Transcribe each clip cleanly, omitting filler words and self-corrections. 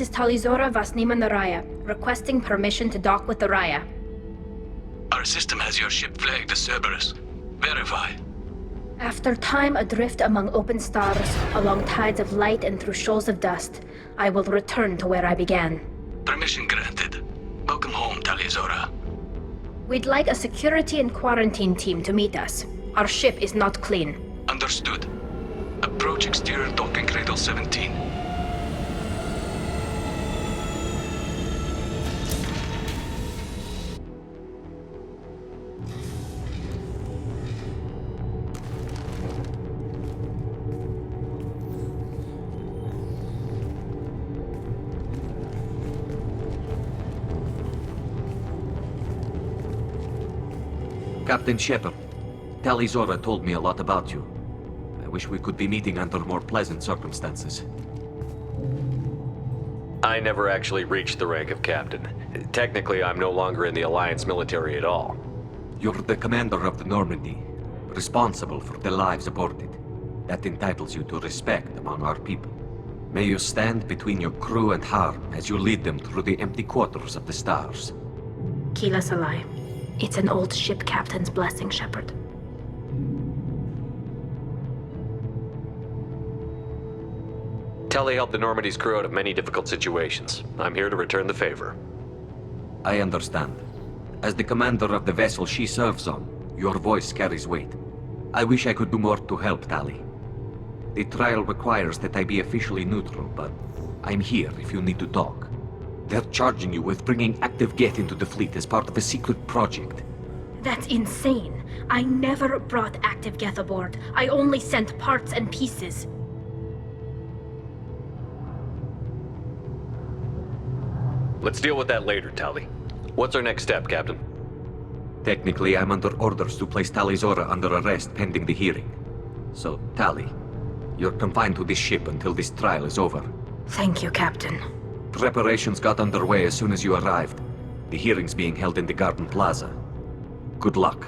This is Talizora Vasnima Naraya, requesting permission to dock with the Raya. Our system has your ship flagged as Cerberus. Verify. After time adrift among open stars, along tides of light and through shoals of dust, I will return to where I began. Permission granted. Welcome home, Talizora. We'd like a security and quarantine team to meet us. Our ship is not clean. Understood. Approach exterior docking cradle 17. Captain Shepard, Talizora told me a lot about you. I wish we could be meeting under more pleasant circumstances. I never actually reached the rank of captain. Technically, I'm no longer in the Alliance military at all. You're the commander of the Normandy, responsible for the lives aboard it. That entitles you to respect among our people. May you stand between your crew and harm as you lead them through the empty quarters of the stars. Kila Salai. It's an old ship captain's blessing, Shepard. Tali helped the Normandy's crew out of many difficult situations. I'm here to return the favor. I understand. As the commander of the vessel she serves on, your voice carries weight. I wish I could do more to help Tali. The trial requires that I be officially neutral, but I'm here if you need to talk. They're charging you with bringing active Geth into the fleet as part of a secret project. That's insane. I never brought active Geth aboard. I only sent parts and pieces. Let's deal with that later, Tali. What's our next step, Captain? Technically, I'm under orders to place Talizora under arrest pending the hearing. So, Tali, you're confined to this ship until this trial is over. Thank you, Captain. Preparations got underway as soon as you arrived. The hearing's being held in the Garden Plaza. Good luck.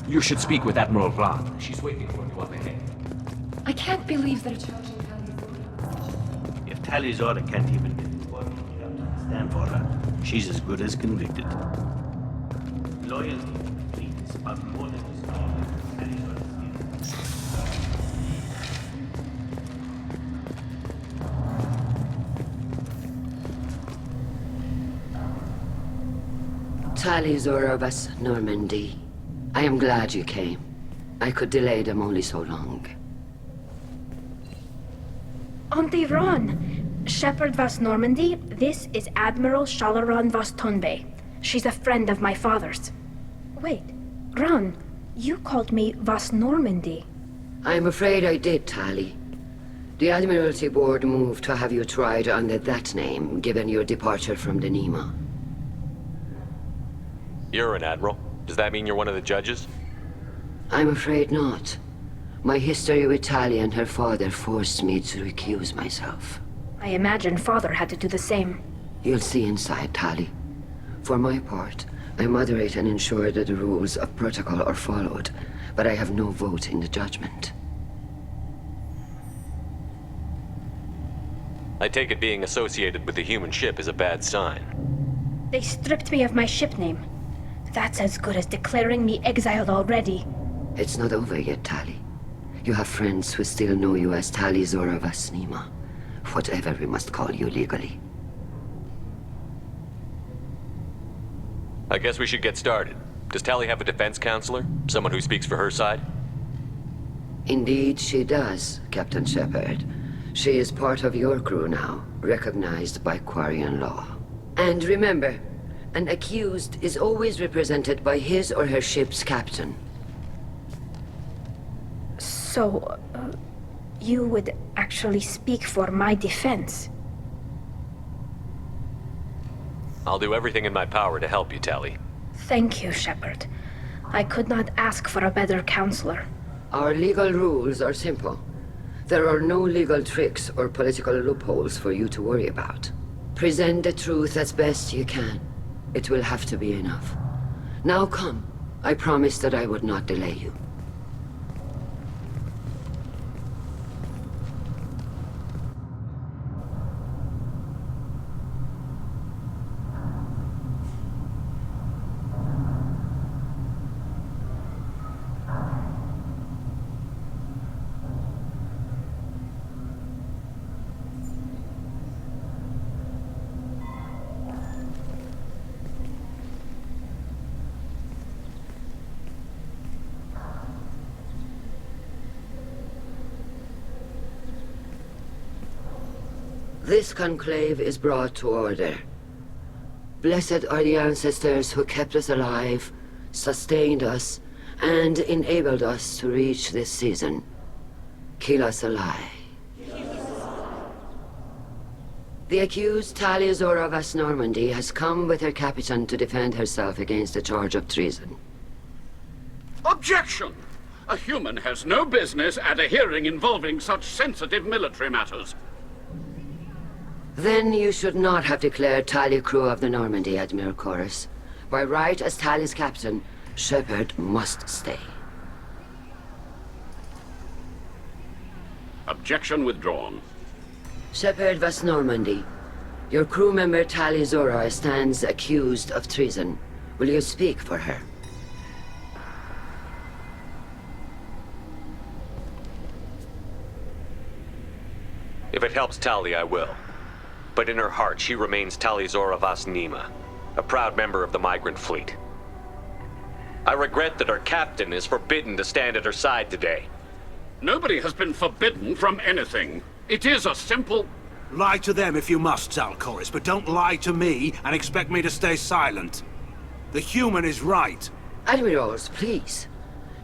You should speak with Admiral Rand. She's waiting for you up ahead. I can't believe they're charging Tally. If Talizora can't even get the work you have to stand for her, she's as good as convicted. Loyalty to the fleet is about more than the story Talizora's given. Talizora of us, Normandy. I am glad you came. I could delay them only so long. Auntie Ron! Shepherd Vas Normandy, this is Admiral Shalaran Vas Tonbe. She's a friend of my father's. Wait, Ron, you called me Vas Normandy. I'm afraid I did, Tali. The Admiralty Board moved to have you tried under that name, given your departure from the Nima. You're an admiral. Does that mean you're one of the judges? I'm afraid not. My history with Tali and her father forced me to recuse myself. I imagine father had to do the same. You'll see inside, Tali. For my part, I moderate and ensure that the rules of protocol are followed, but I have no vote in the judgment. I take it being associated with the human ship is a bad sign. They stripped me of my ship name. That's as good as declaring me exiled already. It's not over yet, Tali. You have friends who still know you as Talizora Vas Nima. Whatever we must call you legally. I guess we should get started. Does Tali have a defense counselor? Someone who speaks for her side? Indeed, she does, Captain Shepard. She is part of your crew now, recognized by Quarian law. And remember, an accused is always represented by his or her ship's captain. So, you would actually speak for my defense? I'll do everything in my power to help you, Tali. Thank you, Shepard. I could not ask for a better counselor. Our legal rules are simple. There are no legal tricks or political loopholes for you to worry about. Present the truth as best you can. It will have to be enough. Now come. I promised that I would not delay you. This conclave is brought to order. Blessed are the ancestors who kept us alive, sustained us, and enabled us to reach this season. Kila Salai. The accused Talizora Vas Normandy has come with her captain to defend herself against a charge of treason. Objection! A human has no business at a hearing involving such sensitive military matters. Then you should not have declared Tali crew of the Normandy, Admiral Chorus. By right as Tali's captain, Shepard must stay. Objection withdrawn. Shepard Vas Normandy, your crew member Talizora stands accused of treason. Will you speak for her? If it helps Tali, I will. But in her heart, she remains Talizora Vas Nima, a proud member of the migrant fleet. I regret that her captain is forbidden to stand at her side today. Nobody has been forbidden from anything. It is a simple... Lie to them if you must, Zalcoris, but don't lie to me and expect me to stay silent. The human is right. Admirals, please.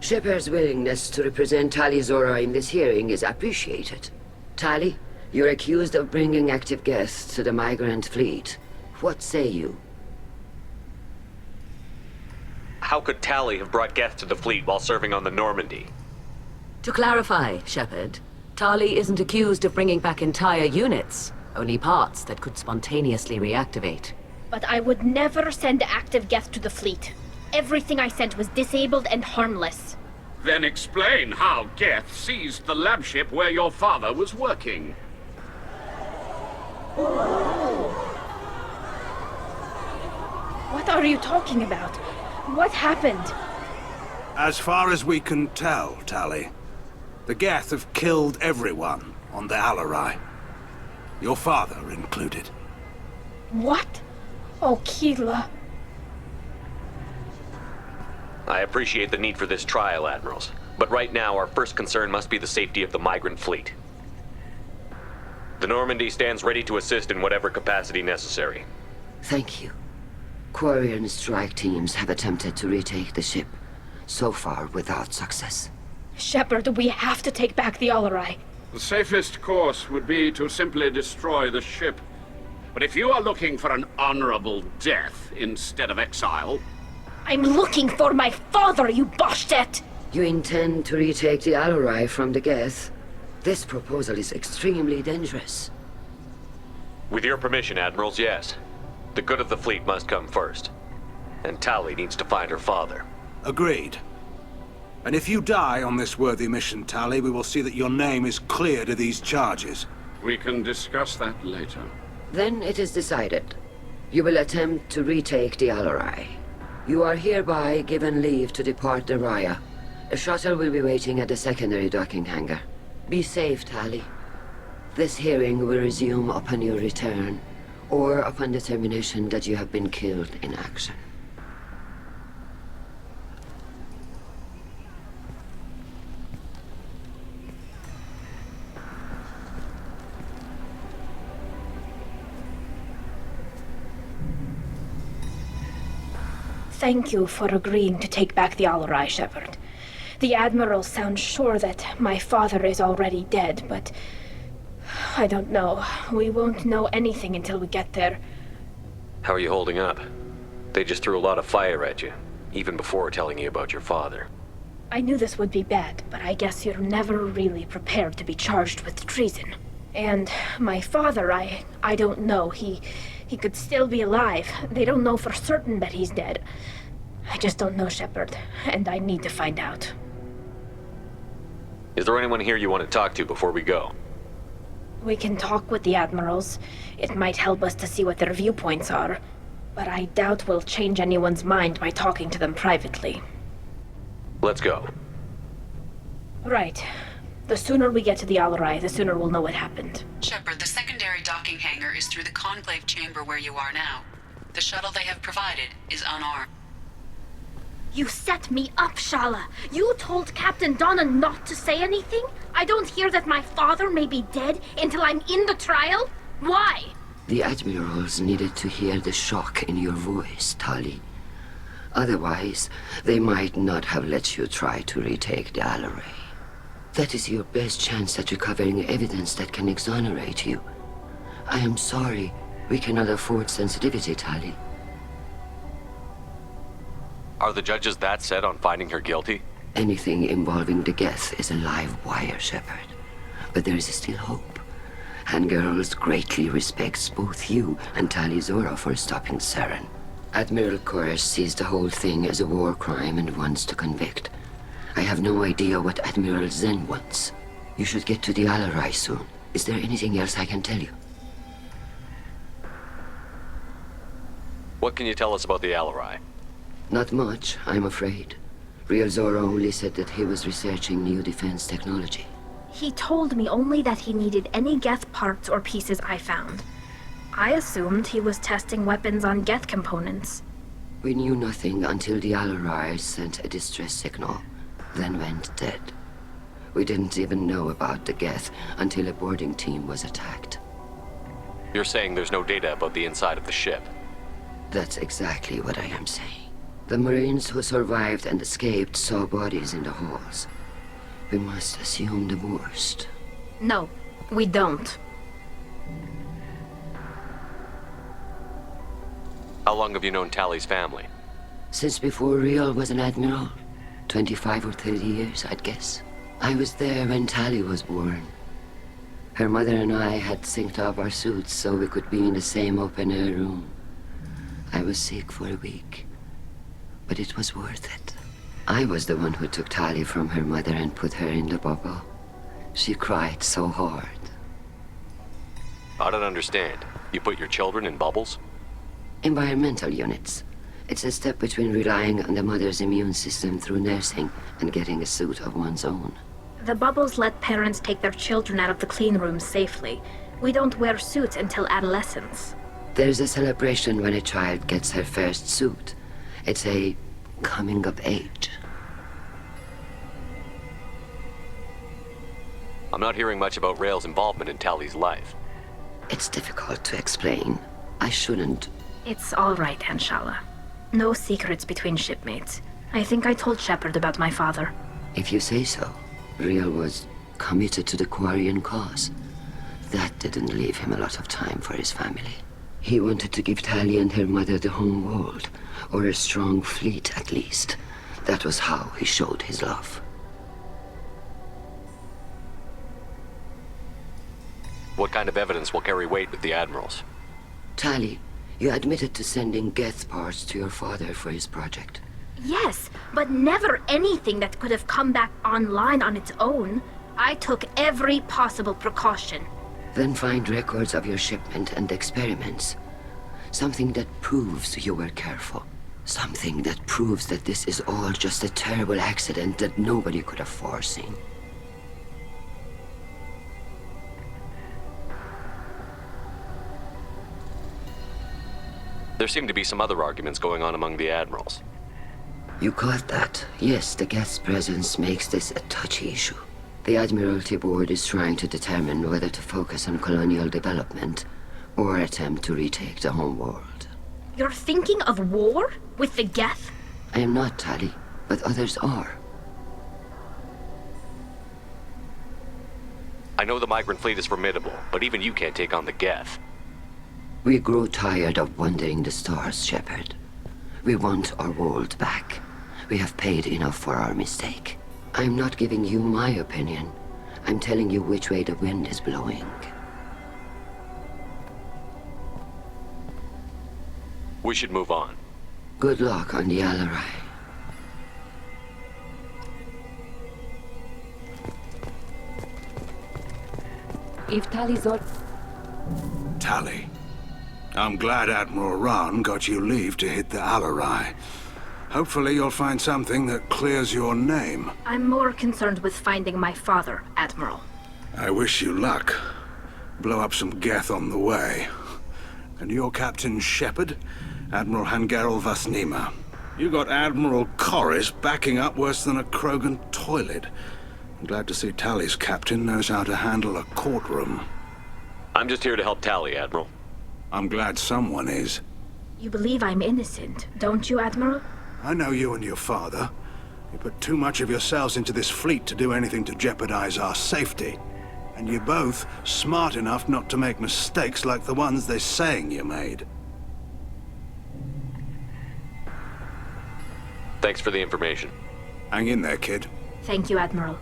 Shepard's willingness to represent Talizora in this hearing is appreciated. Tali, you're accused of bringing active guests to the migrant fleet. What say you? How could Tali have brought guests to the fleet while serving on the Normandy? To clarify, Shepard, Tali isn't accused of bringing back entire units, only parts that could spontaneously reactivate. But I would never send active guests to the fleet. Everything I sent was disabled and harmless. Then explain how Geth seized the lab ship where your father was working. What are you talking about? What happened? As far as we can tell, Tali, the Geth have killed everyone on the Alarai. Your father included. What? Oh, Keela. I appreciate the need for this trial, Admirals. But right now, our first concern must be the safety of the migrant fleet. The Normandy stands ready to assist in whatever capacity necessary. Thank you. Quarry and strike teams have attempted to retake the ship, so far without success. Shepard, we have to take back the Alarai. The safest course would be to simply destroy the ship. But if you are looking for an honorable death instead of exile... I'm looking for my father, you Bastet! You intend to retake the Alarai from the Geth? This proposal is extremely dangerous. With your permission, Admirals, yes. The good of the fleet must come first. And Tali needs to find her father. Agreed. And if you die on this worthy mission, Tali, we will see that your name is cleared of these charges. We can discuss that later. Then it is decided. You will attempt to retake the Alarai. You are hereby given leave to depart the Raya. A shuttle will be waiting at the secondary docking hangar. Be safe, Tali. This hearing will resume upon your return, or upon determination that you have been killed in action. Thank you for agreeing to take back the Alarai, Shepard. The Admiral sounds sure that my father is already dead, but... I don't know. We won't know anything until we get there. How are you holding up? They just threw a lot of fire at you, even before telling you about your father. I knew this would be bad, but I guess you're never really prepared to be charged with treason. And my father, I don't know. He could still be alive. They don't know for certain that he's dead. I just don't know, Shepard, and I need to find out. Is there anyone here you want to talk to before we go? We can talk with the Admirals. It might help us to see what their viewpoints are. But I doubt we'll change anyone's mind by talking to them privately. Let's go. Right. The sooner we get to the Alarai, the sooner we'll know what happened. Shepard, the secondary docking hangar is through the Conclave chamber where you are now. The shuttle they have provided is unarmed. You set me up, Shala. You told Captain Donna not to say anything? I don't hear that my father may be dead until I'm in the trial? Why? The Admirals needed to hear the shock in your voice, Tali. Otherwise, they might not have let you try to retake the Alarai. That is your best chance at recovering evidence that can exonerate you. I am sorry. We cannot afford sensitivity, Tali. Are the judges that set on finding her guilty? Anything involving the Geth is a live wire, Shepard. But there is still hope. And Girls greatly respects both you and Tali Zora for stopping Saren. Admiral Koresh sees the whole thing as a war crime and wants to convict. I have no idea what Admiral Zen wants. You should get to the Alarai soon. Is there anything else I can tell you? What can you tell us about the Alarai? Not much, I'm afraid. Real Zora only said that he was researching new defense technology. He told me only that he needed any Geth parts or pieces I found. I assumed he was testing weapons on Geth components. We knew nothing until the Alarai sent a distress signal, then went dead. We didn't even know about the Geth until a boarding team was attacked. You're saying there's no data about the inside of the ship? That's exactly what I am saying. The Marines who survived and escaped saw bodies in the halls. We must assume the worst. No, we don't. How long have you known Tali's family? Since before Real was an admiral. 25 or 30 years, I'd guess. I was there when Tali was born. Her mother and I had synced up our suits so we could be in the same open-air room. I was sick for a week, but it was worth it. I was the one who took Tali from her mother and put her in the bubble. She cried so hard. I don't understand. You put your children in bubbles? Environmental units. It's a step between relying on the mother's immune system through nursing and getting a suit of one's own. The bubbles let parents take their children out of the clean rooms safely. We don't wear suits until adolescence. There's a celebration when a child gets her first suit. It's a coming of age. I'm not hearing much about Rael's involvement in Tali's life. It's difficult to explain. I shouldn't. It's all right, Anshala. No secrets between shipmates. I think I told Shepard about my father. If you say so. Rael was committed to the Quarian cause. That didn't leave him a lot of time for his family. He wanted to give Tali and her mother the home world, or a strong fleet at least. That was how he showed his love. What kind of evidence will carry weight with the Admirals? Tali, you admitted to sending Geth parts to your father for his project. Yes, but never anything that could have come back online on its own. I took every possible precaution. Then find records of your shipment and experiments. Something that proves you were careful. Something that proves that this is all just a terrible accident that nobody could have foreseen. There seem to be some other arguments going on among the Admirals. You caught that. Yes, the Geth's presence makes this a touchy issue. The Admiralty Board is trying to determine whether to focus on colonial development or attempt to retake the home world. You're thinking of war? With the Geth? I am not, Tali, but others are. I know the migrant fleet is formidable, but even you can't take on the Geth. We grow tired of wandering the stars, Shepard. We want our world back. We have paid enough for our mistake. I'm not giving you my opinion. I'm telling you which way the wind is blowing. We should move on. Good luck on the Alarai. If Tali's or... Tali. I'm glad Admiral Rahn got you leave to hit the Alarai. Hopefully you'll find something that clears your name. I'm more concerned with finding my father, Admiral. I wish you luck. Blow up some Geth on the way. And you're Captain Shepard, Admiral Hangarel Vasnima. You got Admiral Corris backing up worse than a Krogan toilet. I'm glad to see Tali's captain knows how to handle a courtroom. I'm just here to help Tali, Admiral. I'm glad someone is. You believe I'm innocent, don't you, Admiral? I know you and your father. You put too much of yourselves into this fleet to do anything to jeopardize our safety. And you're both smart enough not to make mistakes like the ones they're saying you made. Thanks for the information. Hang in there, kid. Thank you, Admiral.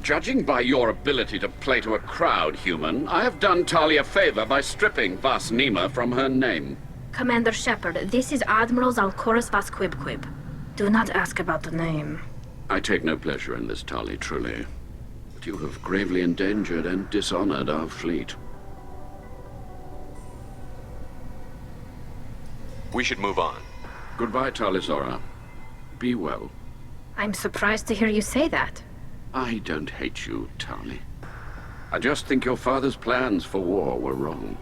Judging by your ability to play to a crowd, human, I have done Tali a favor by stripping Vasnima from her name. Commander Shepard, this is Admiral Zalkoris Vasquibquib. Do not ask about the name. I take no pleasure in this, Tali, truly. But you have gravely endangered and dishonored our fleet. We should move on. Goodbye, Talizora. Be well. I'm surprised to hear you say that. I don't hate you, Tali. I just think your father's plans for war were wrong.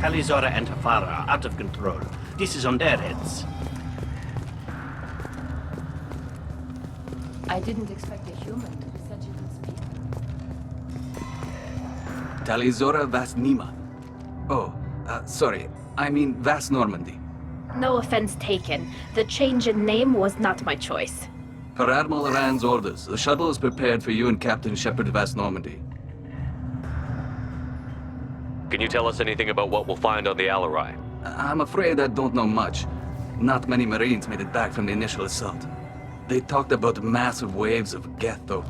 Talizora and Tafara are out of control. This is on their heads. I didn't expect a human to be such a good speaker. Talizora Vasnima. Oh, Sorry. I mean Vast Normandy. No offense taken. The change in name was not my choice. Per Admiral Rand's orders, the shuttle is prepared for you and Captain Shepard Vast Normandy. Can you tell us anything about what we'll find on the Alarai? I'm afraid I don't know much. Not many Marines made it back from the initial assault. They talked about massive waves of Geth, though.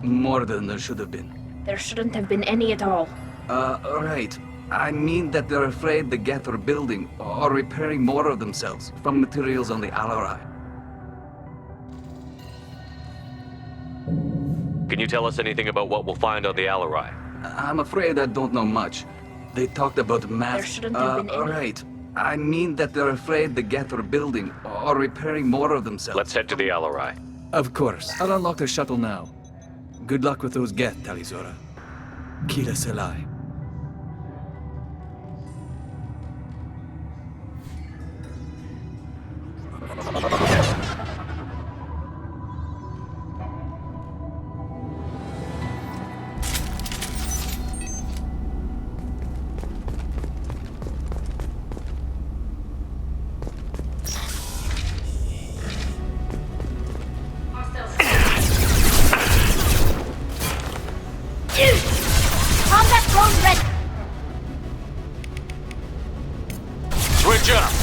More than there should have been. There shouldn't have been any at all. Right. I mean that they're afraid the Geth are building or repairing more of themselves from materials on the Alarai. Can you tell us anything about what we'll find on the Alarai? I'm afraid I don't know much. They talked about There shouldn't have been any. Right. I mean that they're afraid the Geth are building or repairing more of themselves. Let's head to the Alarai. Of course. I'll unlock the shuttle now. Good luck with those Geth, Talizora. Kila Selai. Combat drone ready! Switch up!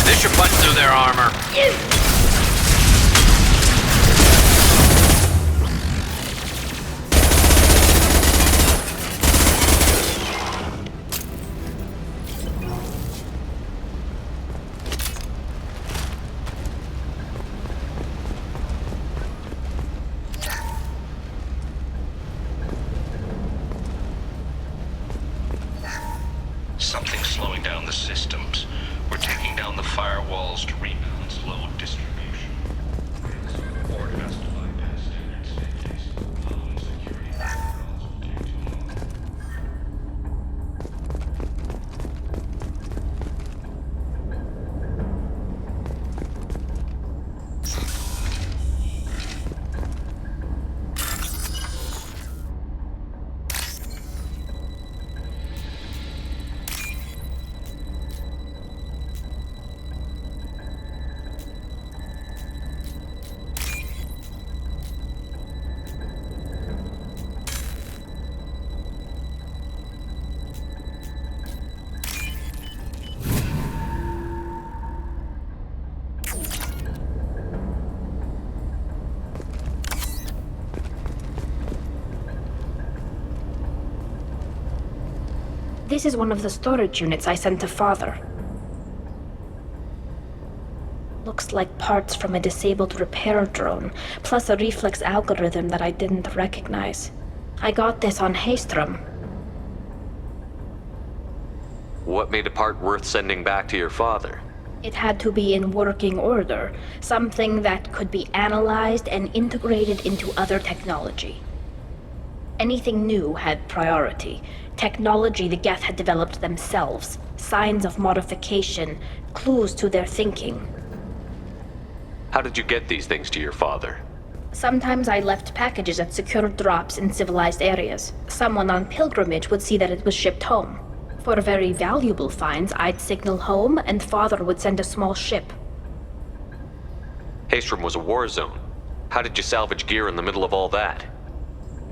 This should punch through their armor. Something's slowing down the systems. We're taking down the firewalls to rebalance load distribution. Port has to bypass standard safeties. Following security protocols will take too long. This is one of the storage units I sent to Father. Looks like parts from a disabled repair drone, plus a reflex algorithm that I didn't recognize. I got this on Haystrom. What made a part worth sending back to your father? It had to be in working order, something that could be analyzed and integrated into other technology. Anything new had priority. Technology the Geth had developed themselves, signs of modification, clues to their thinking. How did you get these things to your father? Sometimes I left packages at secure drops in civilized areas. Someone on pilgrimage would see that it was shipped home. For very valuable finds, I'd signal home, and Father would send a small ship. Haystrom was a war zone. How did you salvage gear in the middle of all that?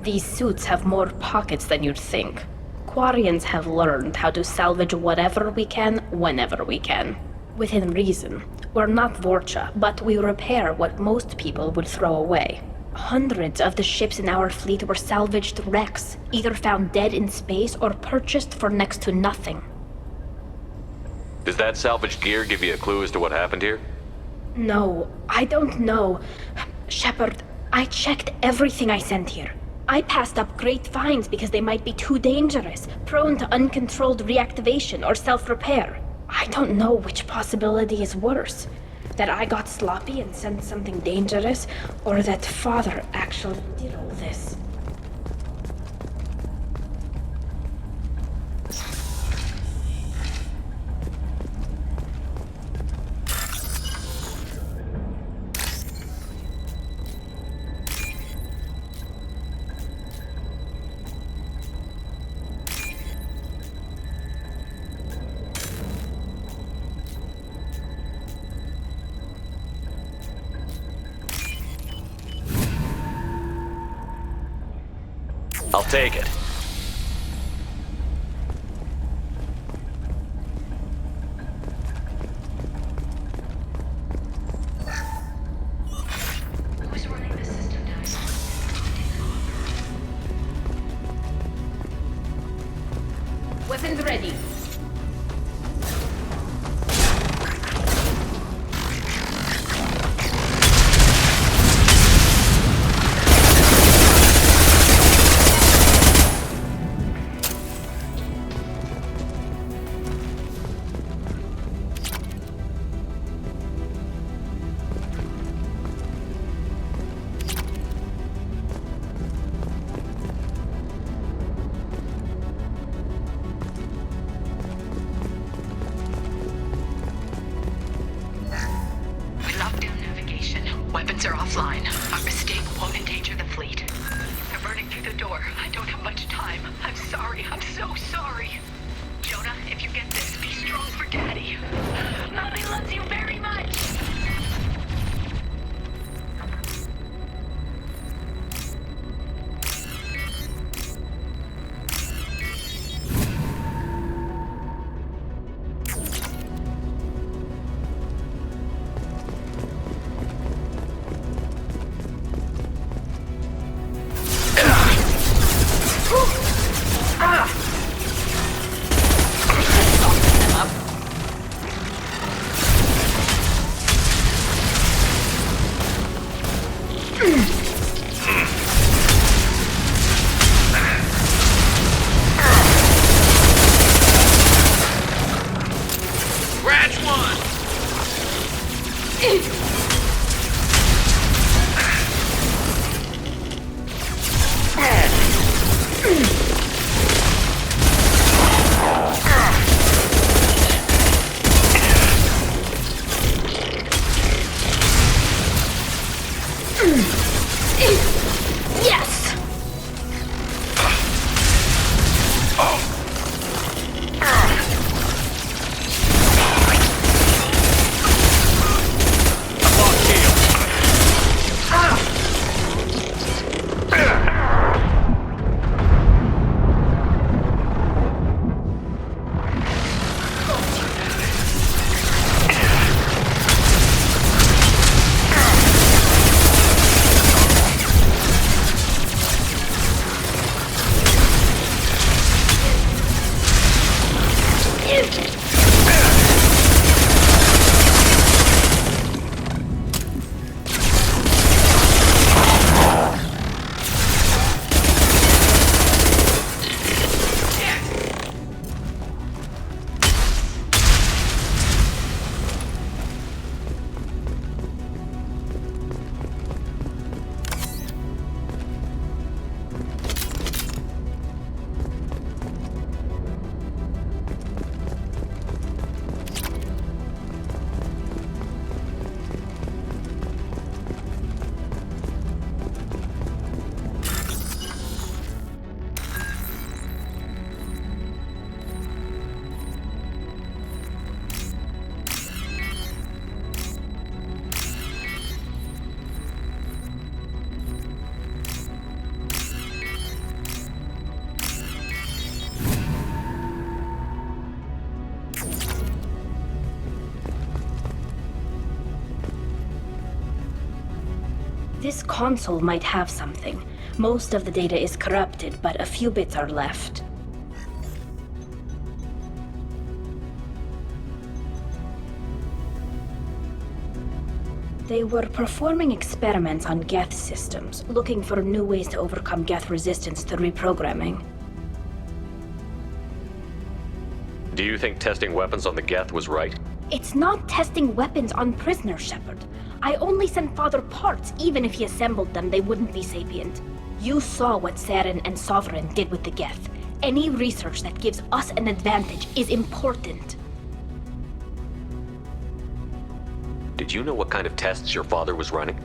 These suits have more pockets than you'd think. Quarians have learned how to salvage whatever we can, whenever we can. Within reason. We're not Vorcha, but we repair what most people would throw away. Hundreds of the ships in our fleet were salvaged wrecks, either found dead in space or purchased for next to nothing. Does that salvaged gear give you a clue as to what happened here? No, I don't know. Shepard, I checked everything I sent here. I passed up great finds because they might be too dangerous, prone to uncontrolled reactivation or self-repair. I don't know which possibility is worse. That I got sloppy and sent something dangerous, or that Father actually did all this. I'll take it. Who's running the system now? Weapons ready. Weapons are offline. Our mistake won't endanger the fleet. They're burning through the door. I don't have much time. I'm sorry. I'm so sorry. Jonah, if you get this, be strong for Daddy. Mommy loves you very much. This console might have something. Most of the data is corrupted, but a few bits are left. They were performing experiments on Geth systems, looking for new ways to overcome Geth resistance to reprogramming. Do you think testing weapons on the Geth was right? It's not testing weapons on prisoners, Shepard. I only sent Father parts. Even if he assembled them, they wouldn't be sapient. You saw what Saren and Sovereign did with the Geth. Any research that gives us an advantage is important. Did you know what kind of tests your father was running?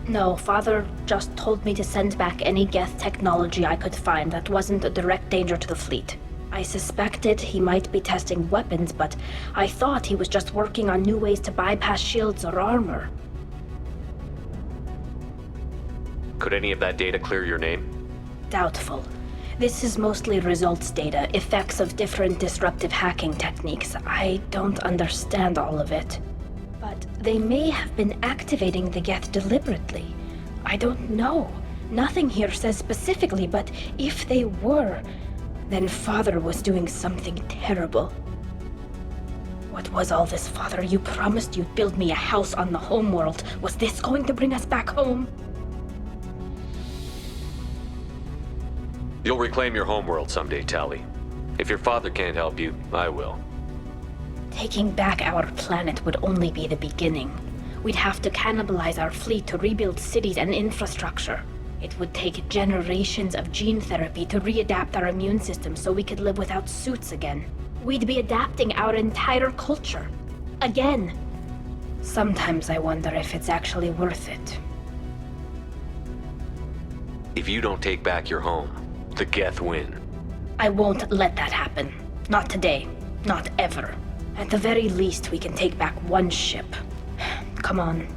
No, Father just told me to send back any Geth technology I could find that wasn't a direct danger to the fleet. I suspected he might be testing weapons, but I thought he was just working on new ways to bypass shields or armor. Could any of that data clear your name? Doubtful. This is mostly results data, effects of different disruptive hacking techniques. I don't understand all of it. But they may have been activating the Geth deliberately. I don't know. Nothing here says specifically, but if they were, then Father was doing something terrible. What was all this, Father? You promised you'd build me a house on the homeworld. Was this going to bring us back home? You'll reclaim your homeworld someday, Tali. If your father can't help you, I will. Taking back our planet would only be the beginning. We'd have to cannibalize our fleet to rebuild cities and infrastructure. It would take generations of gene therapy to readapt our immune system so we could live without suits again. We'd be adapting our entire culture. Again. Sometimes I wonder if it's actually worth it. If you don't take back your home, the Geth win. I won't let that happen. Not today. Not ever. At the very least, we can take back one ship. Come on.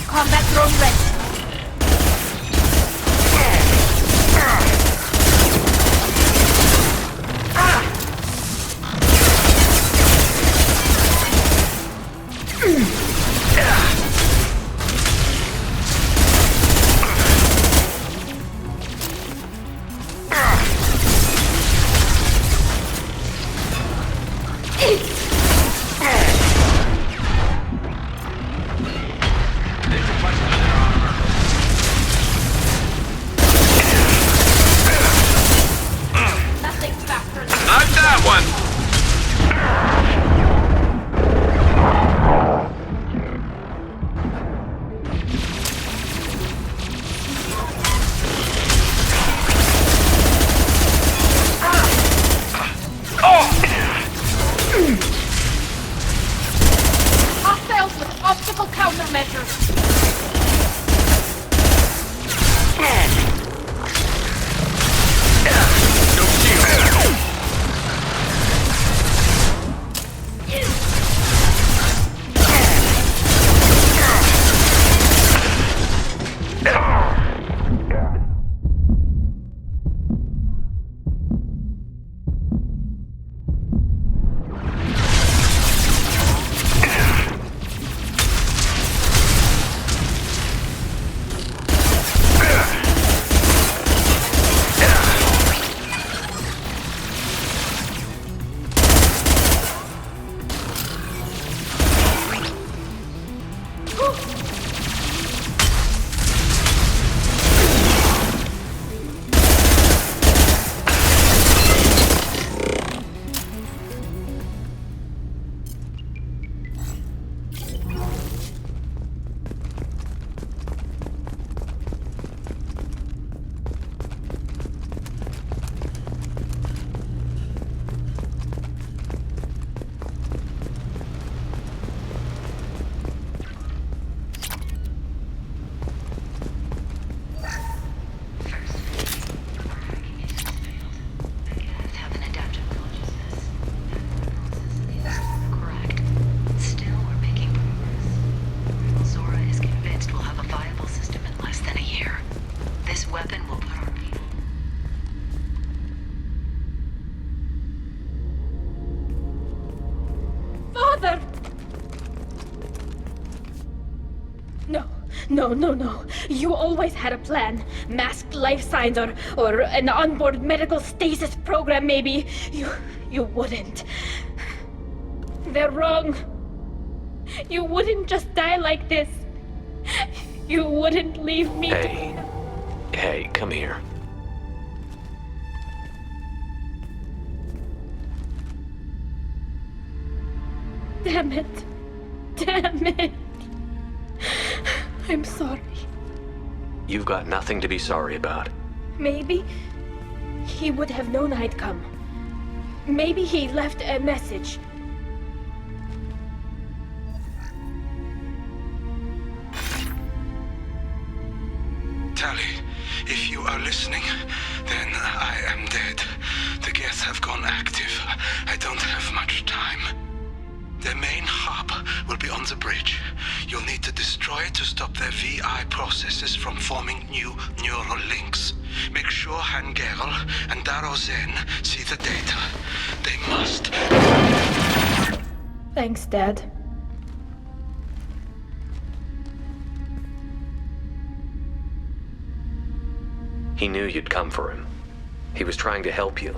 Combat drone ready. No. No. You always had a plan. Masked life signs or an onboard medical stasis program, maybe. You wouldn't. They're wrong. You wouldn't just die like this. You wouldn't leave me. Hey, come here. Damn it. I'm sorry. You've got nothing to be sorry about. Maybe he would have known I'd come. Maybe he left a message. Tali, if you are listening, then I am dead. The Geth have gone active. I don't have much time. The main hub will be on the bridge. You'll need to destroy it to stop their VI processes from forming new neural links. Make sure Hangerel and Daro Zen see the data. They must. Thanks, Dad. He knew you'd come for him. He was trying to help you.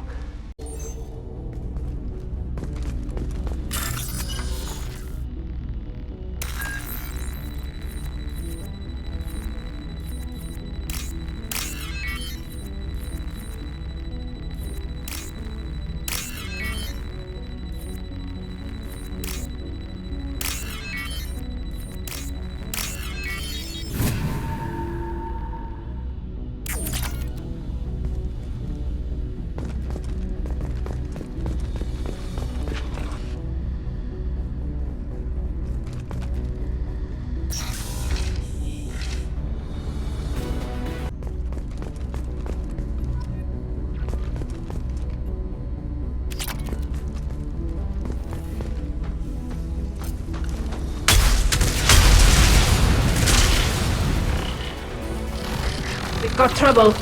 We've got trouble.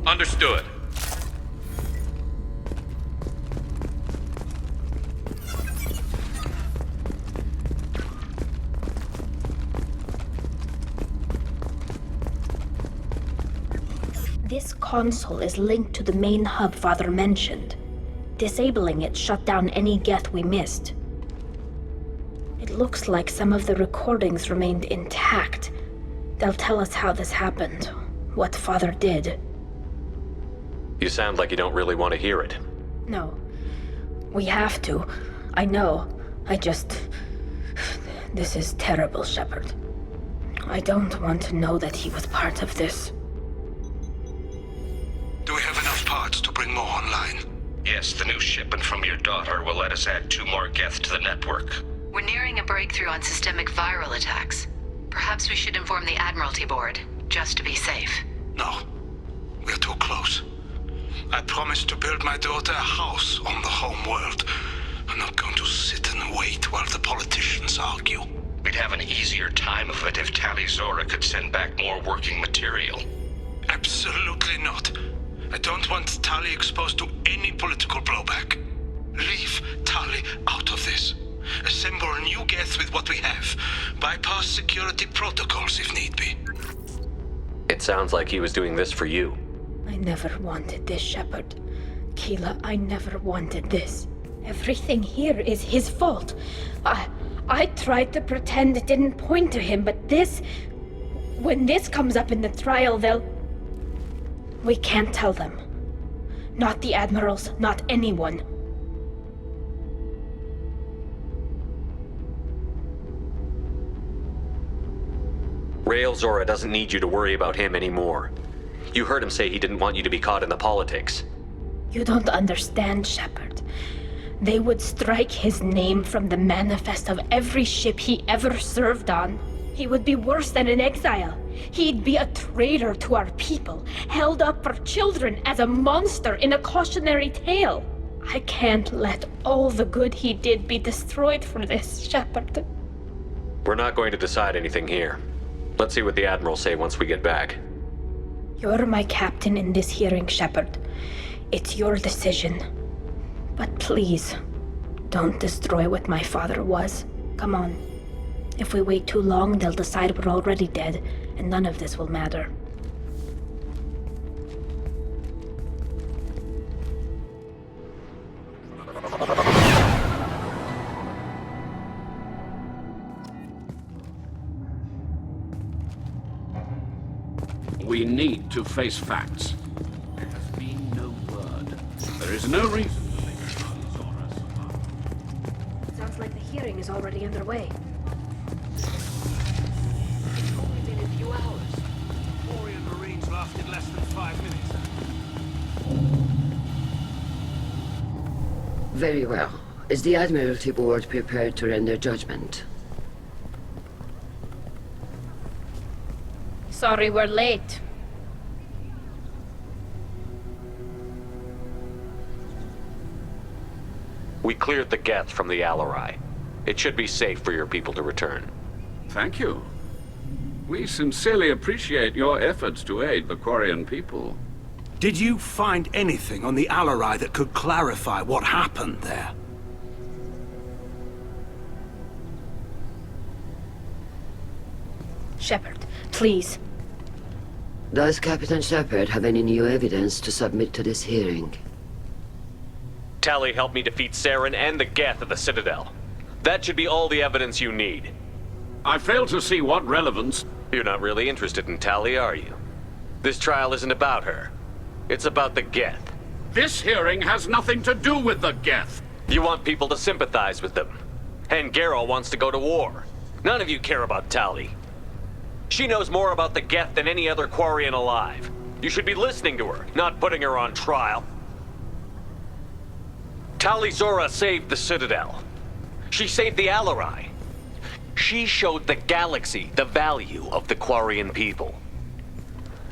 Understood. This console is linked to the main hub Father mentioned. Disabling it shut down any Geth we missed. It looks like some of the recordings remained intact. They'll tell us how this happened, what Father did. You sound like you don't really want to hear it. No. We have to. I know. This is terrible, Shepard. I don't want to know that he was part of this. Do we have enough parts to bring more online? Yes, the new shipment from your daughter will let us add 2 more Geth to the network. We're nearing a breakthrough on systemic viral attacks. Perhaps we should inform the Admiralty Board, just to be safe. No. We're too close. I promised to build my daughter a house on the home world. I'm not going to sit and wait while the politicians argue. We'd have an easier time of it if Tali Zora could send back more working material. Absolutely not. I don't want Tali exposed to any political blowback. Leave Tali out of this. Assemble a new Geth with what we have. Bypass security protocols if need be. It sounds like he was doing this for you. I never wanted this, Shepard. Keela, I never wanted this. Everything here is his fault. I tried to pretend it didn't point to him, but this... When this comes up in the trial, they'll... We can't tell them. Not the admirals, not anyone. Rael Zora doesn't need you to worry about him anymore. You heard him say he didn't want you to be caught in the politics. You don't understand, Shepard. They would strike his name from the manifest of every ship he ever served on. He would be worse than an exile. He'd be a traitor to our people, held up for children as a monster in a cautionary tale. I can't let all the good he did be destroyed for this, Shepard. We're not going to decide anything here. Let's see what the Admirals say once we get back. You're my captain in this hearing, Shepard. It's your decision. But please, don't destroy what my father was. Come on. If we wait too long, they'll decide we're already dead, and none of this will matter. We need to face facts. There has been no word. There is no reason to think Tali Zora survived. Sounds like the hearing is already underway. It's only been a few hours. Quarian Marines lasted less than 5 minutes. Very well. Is the Admiralty Board prepared to render judgment? Sorry we're late. We cleared the Geth from the Alarai. It should be safe for your people to return. Thank you. We sincerely appreciate your efforts to aid the Quarian people. Did you find anything on the Alarai that could clarify what happened there? Shepard, please. Does Captain Shepard have any new evidence to submit to this hearing? Tali helped me defeat Saren and the Geth at the Citadel. That should be all the evidence you need. I fail to see what relevance... You're not really interested in Tali, are you? This trial isn't about her. It's about the Geth. This hearing has nothing to do with the Geth. You want people to sympathize with them. And Garrel wants to go to war. None of you care about Tali. She knows more about the Geth than any other Quarian alive. You should be listening to her, not putting her on trial. Tali Zora saved the Citadel. She saved the Alarai. She showed the galaxy the value of the Quarian people.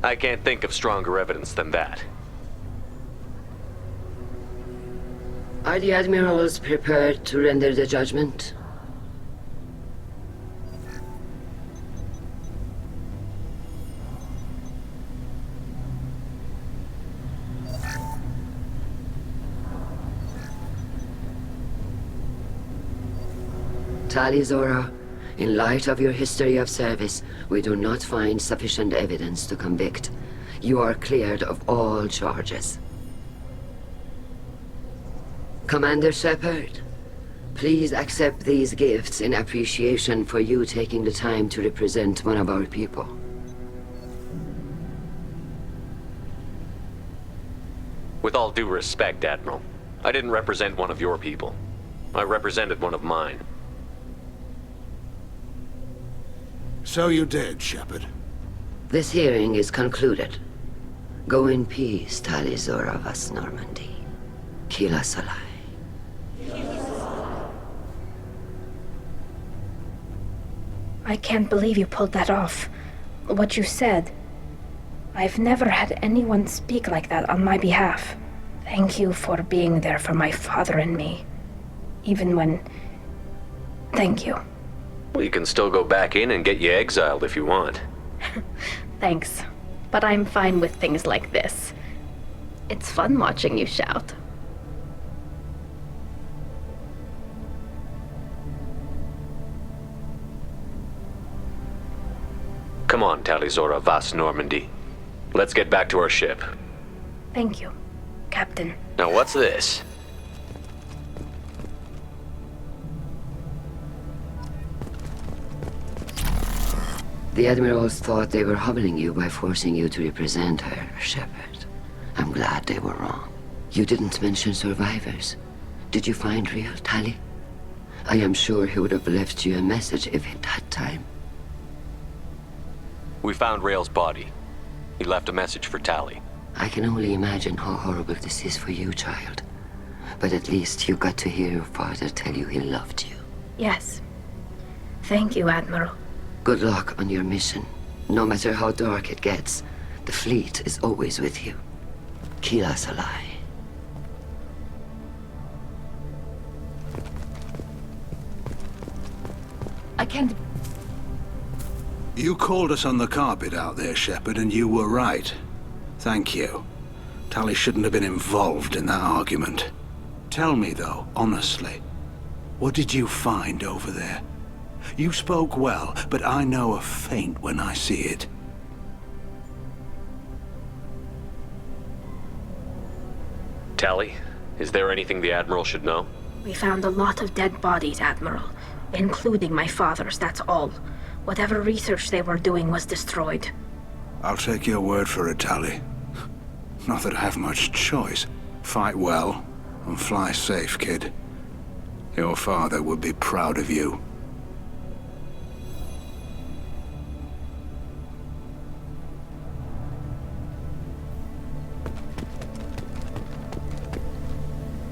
I can't think of stronger evidence than that. Are the Admirals prepared to render the judgment? Tali Zora, in light of your history of service, we do not find sufficient evidence to convict. You are cleared of all charges. Commander Shepard, please accept these gifts in appreciation for you taking the time to represent one of our people. With all due respect, Admiral, I didn't represent one of your people. I represented one of mine. So you did, Shepard. This hearing is concluded. Go in peace, Tali Zora Vas Normandy. Kila Salai. I can't believe you pulled that off. What you said. I've never had anyone speak like that on my behalf. Thank you for being there for my father and me. Even when... Thank you. We can still go back in and get you exiled if you want. Thanks. But I'm fine with things like this. It's fun watching you shout. Come on, Tali Zora Vas Normandy. Let's get back to our ship. Thank you, Captain. Now what's this? The Admirals thought they were humbling you by forcing you to represent her, Shepard. I'm glad they were wrong. You didn't mention survivors. Did you find real Tali? I am sure he would have left you a message if he'd had time. We found Rail's body. He left a message for Tali. I can only imagine how horrible this is for you, child. But at least you got to hear your father tell you he loved you. Yes. Thank you, Admiral. Good luck on your mission. No matter how dark it gets, the fleet is always with you. Kila Salai. I can't... You called us on the carpet out there, Shepard, and you were right. Thank you. Tali shouldn't have been involved in that argument. Tell me, though, honestly, what did you find over there? You spoke well, but I know a feint when I see it. Tali, is there anything the Admiral should know? We found a lot of dead bodies, Admiral. Including my father's, that's all. Whatever research they were doing was destroyed. I'll take your word for it, Tali. Not that I have much choice. Fight well, and fly safe, kid. Your father would be proud of you.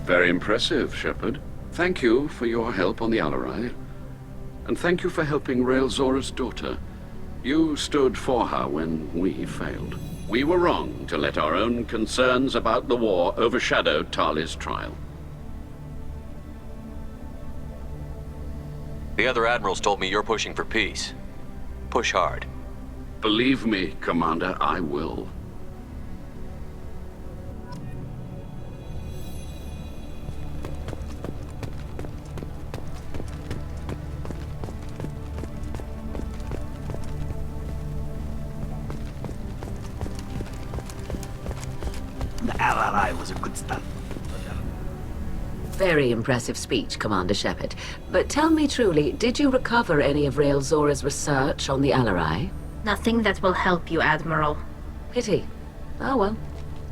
Very impressive, Shepard. Thank you for your help on the Alarai. And thank you for helping Rael Zora's daughter. You stood for her when we failed. We were wrong to let our own concerns about the war overshadow Tali's trial. The other Admirals told me you're pushing for peace. Push hard. Believe me, Commander, I will. The Alarai was a good stunt. Very impressive speech, Commander Shepard. But tell me truly, did you recover any of Rael Zora's research on the Alarai? Nothing that will help you, Admiral. Pity. Oh well.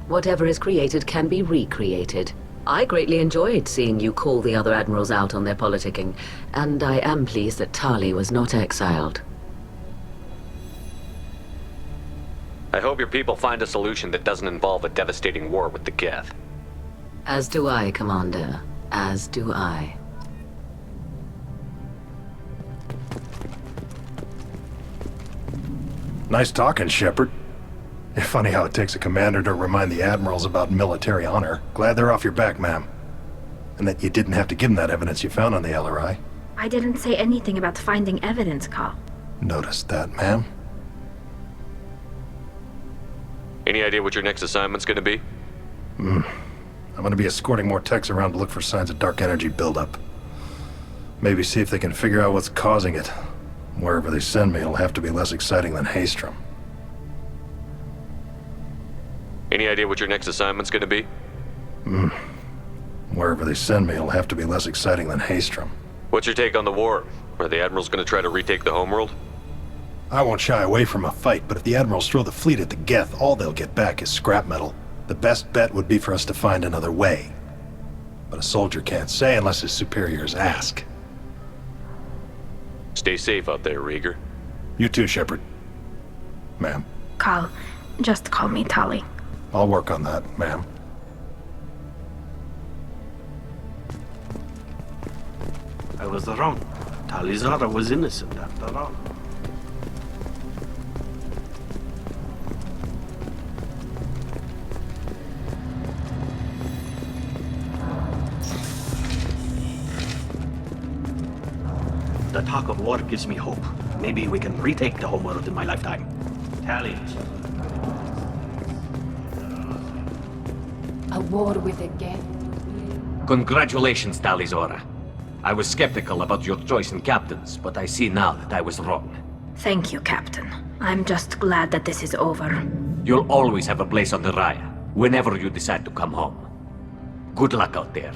Whatever is created can be recreated. I greatly enjoyed seeing you call the other Admirals out on their politicking, and I am pleased that Tali was not exiled. I hope your people find a solution that doesn't involve a devastating war with the Geth. As do I, Commander. As do I. Nice talking, Shepard. Funny how it takes a commander to remind the admirals about military honor. Glad they're off your back, ma'am. And that you didn't have to give them that evidence you found on the LRI. I didn't say anything about finding evidence, Carl. Noticed that, ma'am. Any idea what your next assignment's gonna be? I'm gonna be escorting more techs around to look for signs of dark energy buildup. Maybe see if they can figure out what's causing it. Wherever they send me, it'll have to be less exciting than Haystrom. Any idea what your next assignment's gonna be? Wherever they send me, it'll have to be less exciting than Haystrom. What's your take on the war? Are the Admirals gonna try to retake the homeworld? I won't shy away from a fight, but if the Admirals throw the fleet at the Geth, all they'll get back is scrap metal. The best bet would be for us to find another way. But a soldier can't say unless his superiors ask. Stay safe out there, Rieger. You too, Shepard. Ma'am. Carl, just call me Tali. I'll work on that, ma'am. I was wrong. Tali Zora was innocent after all. The talk of war gives me hope. Maybe we can retake the homeworld in my lifetime. Tali. A war with the Geth. Congratulations, Tali Zora. I was skeptical about your choice in captains, but I see now that I was wrong. Thank you, Captain. I'm just glad that this is over. You'll always have a place on the Raya, whenever you decide to come home. Good luck out there.